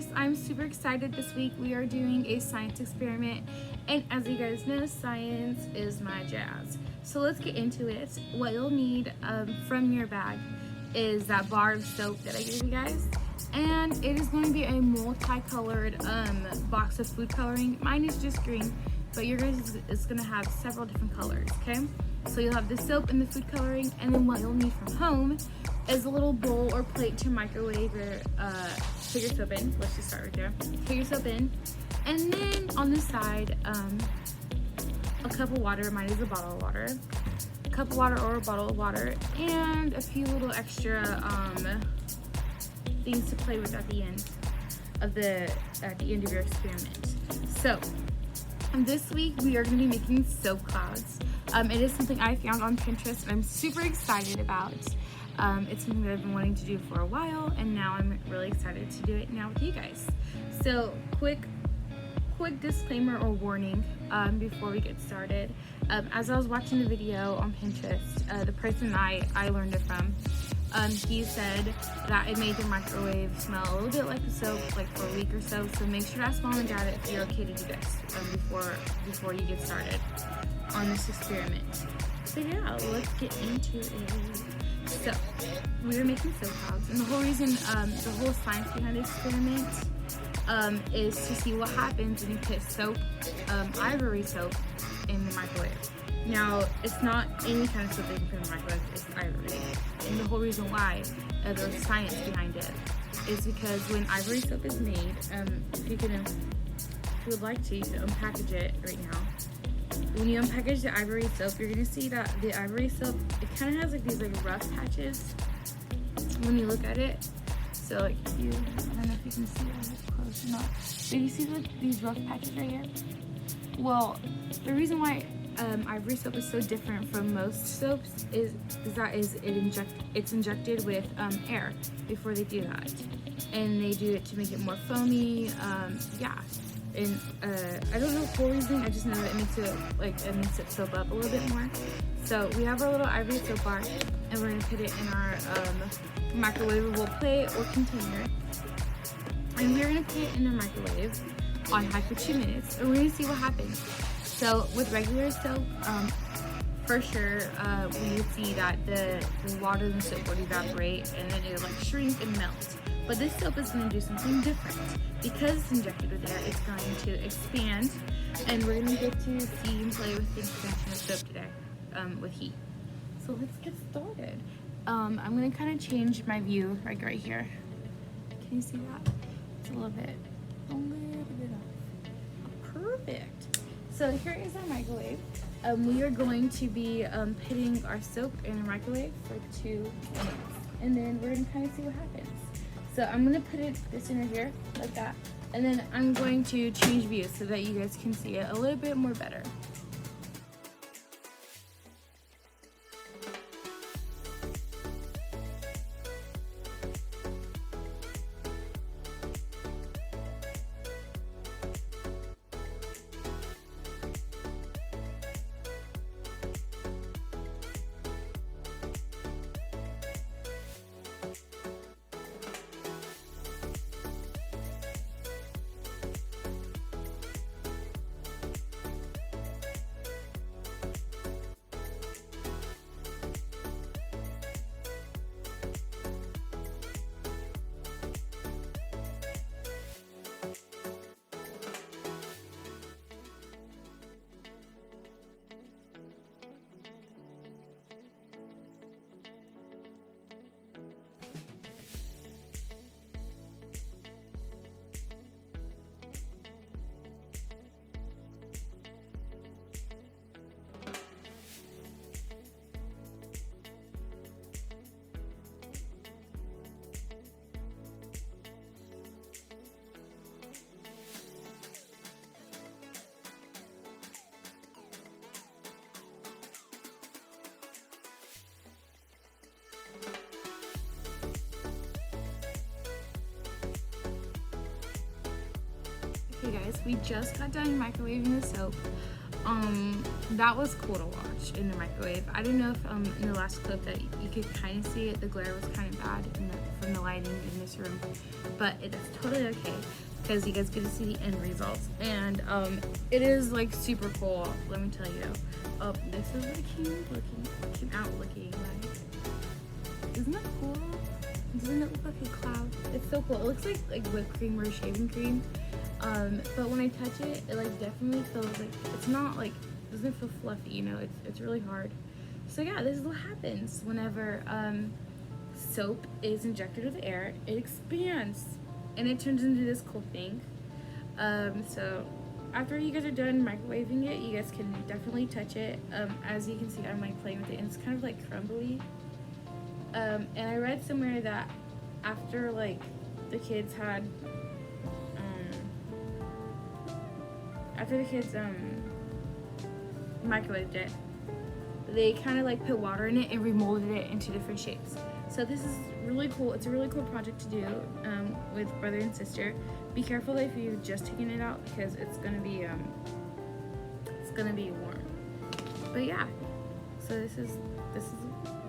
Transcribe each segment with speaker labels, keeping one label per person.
Speaker 1: guys, I'm super excited. This week we are doing a science experiment, and as you guys know, science is my jazz. So let's get into it. What you'll need from your bag is that bar of soap that I gave you guys, and it is going to be a multicolored box of food coloring. Mine is just green, but your guys is going to have several different colors, okay? So you'll have the soap and the food coloring, and then what you'll need from home is a little bowl or plate to microwave your put your soap in. Let's just start right there. Put your soap in, and then on the side, a cup of water. Mine is a bottle of water. A cup of water or a bottle of water, and a few little extra things to play with at the end of your experiment. So this week we are going to be making soap clouds. It is something I found on Pinterest and I'm super excited about. It's something that I've been wanting to do for a while, and now I'm really excited to do it now with you guys. So quick disclaimer or warning before we get started. As I was watching the video on Pinterest, the person I learned it from, he said that it made the microwave smell a little bit like the soap, like for a week or so. So make sure to ask mom and dad if you're okay to do this before you get started on this experiment. So yeah, let's get into it. So we're making soap clouds, and the whole reason, the whole science behind the experiment is to see what happens when you put soap, ivory soap, in the microwave. Now, it's not any kind of soap that you can put in the microwave, it's ivory. And the whole reason why, there's science behind it, is because when ivory soap is made, if you would like to, you can unpackage it right now. When you unpackage the ivory soap, you're gonna see that the ivory soap, it kind of has like these like rough patches when you look at it. So like I don't know if you can see it close or not. But you see these rough patches right here? Well, the reason why ivory soap is so different from most soaps is it's injected with air before they do that, and they do it to make it more foamy. And I don't know the whole reason. I just know that it makes it soap up a little bit more. So we have our little ivory soap bar, and we're gonna put it in our microwavable plate or container, and we're gonna put it in the microwave on high for 2 minutes, and we're gonna see what happens. So with regular soap, for sure, we would see that the water in the soap would evaporate, and then it would like shrink and melt. But this soap is going to do something different. Because it's injected with air, it's going to expand, and we're going to get to see and play with the expansion of soap today with heat. So let's get started. I'm going to kind of change my view right here. Can you see that? It's a little bit off. Perfect. So here is our microwave. We are going to be putting our soap in the microwave for 2 minutes, and then we're going to kind of see what happens. So I'm going to put this in right here, like that, and then I'm going to change views so that you guys can see it a little bit more better. Okay guys, we just got done microwaving the soap. That was cool to watch in the microwave. I don't know if in the last clip that you could kind of see it, the glare was kind of bad from in the lighting in this room, but it is totally okay because you guys get to see the end results, and it is like super cool. Let me tell you. This is what it came out looking like. Isn't that cool? Doesn't it look like a cloud? It's so cool. It looks like whipped cream or shaving cream. But when I touch it, it like definitely feels like it's not like, it doesn't feel fluffy, you know, it's really hard. So yeah, this is what happens whenever soap is injected with air. It expands and it turns into this cool thing. So after you guys are done microwaving it, you guys can definitely touch it. As you can see, I'm like playing with it and it's kind of like crumbly. And I read somewhere that after like the kids had microwaved it, they kind of like put water in it and remolded it into different shapes. So this is really cool. It's a really cool project to do with brother and sister. Be careful if you've just taken it out because it's gonna be warm. But yeah, so this is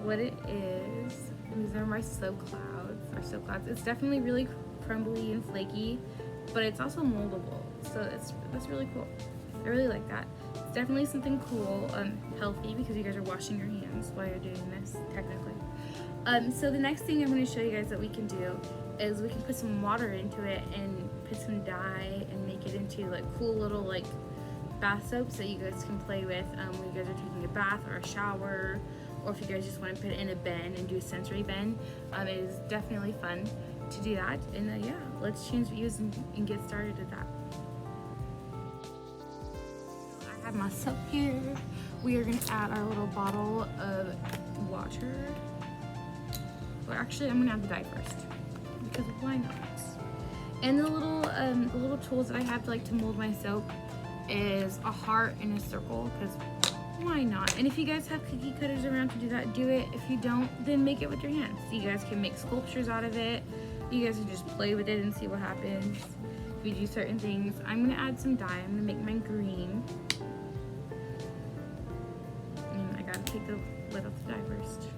Speaker 1: what it is. These are my soap clouds. It's definitely really crumbly and flaky, but it's also moldable. So that's really cool. I really like that. It's definitely something cool, healthy, because you guys are washing your hands while you're doing this, technically. So the next thing I'm going to show you guys that we can do is we can put some water into it and put some dye and make it into like cool little like bath soaps that you guys can play with when you guys are taking a bath or a shower, or if you guys just want to put it in a bin and do a sensory bin. It is definitely fun to do that. And yeah, let's change views and get started with that. I have my soap here. We are going to add our little bottle of water. Or actually, I'm going to add the dye first, because why not? And the little tools that I have to mold my soap is a heart and a circle, because why not? And if you guys have cookie cutters around to do that, do it. If you don't, then make it with your hands. You guys can make sculptures out of it. You guys can just play with it and see what happens. If you do certain things. I'm going to add some dye. I'm going to make mine green. And I got to take the lid off the dye first.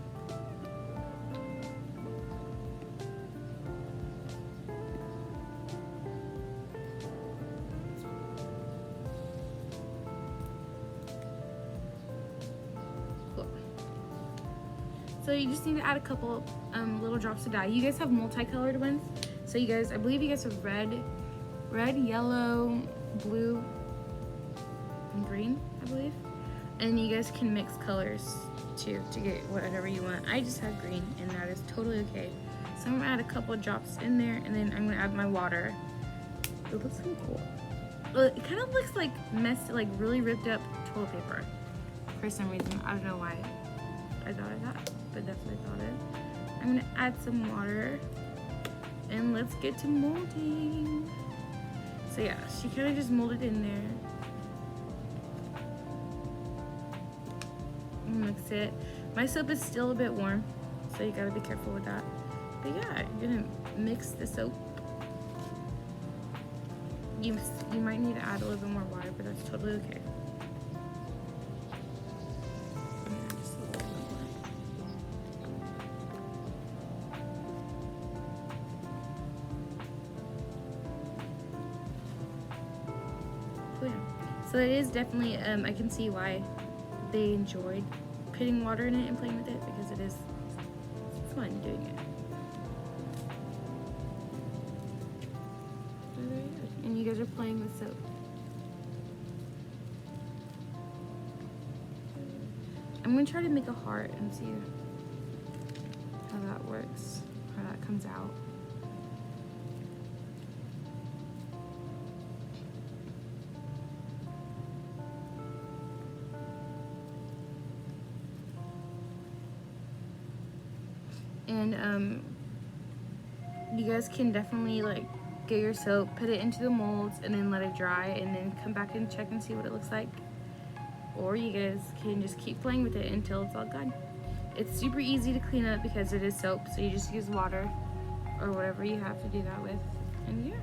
Speaker 1: So you just need to add a couple little drops of dye. You guys have multicolored ones. So you guys, I believe you guys have red, yellow, blue, and green, I believe. And you guys can mix colors too to get whatever you want. I just have green, and that is totally okay. So I'm gonna add a couple of drops in there, and then I'm gonna add my water. It looks so cool. Well, it kind of looks like messed, like really ripped up toilet paper. For some reason, I don't know why I thought of that, but that's what I thought of. I'm gonna add some water, and let's get to molding. So yeah, she kind of just molded in there. Mix it. My soap is still a bit warm, so you gotta be careful with that. But yeah, you're gonna mix the soap. You might need to add a little bit more water, but that's totally okay. So it is definitely, I can see why they enjoyed putting water in it and playing with it, because it is fun doing it. And you guys are playing with soap. I'm going to try to make a heart and see how that works, how that comes out. And you guys can definitely get your soap, put it into the molds, and then let it dry, and then come back and check and see what it looks like. Or you guys can just keep playing with it until it's all done. It's super easy to clean up because it is soap, so you just use water or whatever you have to do that with, and yeah.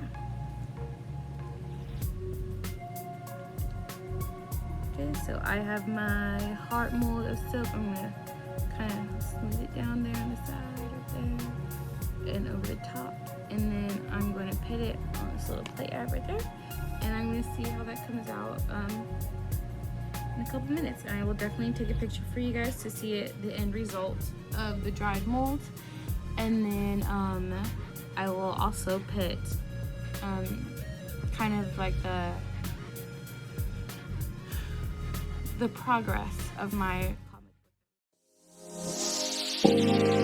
Speaker 1: Okay, so I have my heart mold of soap. I'm gonna kind of smooth it down there on the side, right there, and over the top, and then I'm going to put it on this little plate I have right there, and I'm going to see how that comes out in a couple minutes. And I will definitely take a picture for you guys to see the end result of the dried mold. And then I will also put kind of like the progress of my comic book.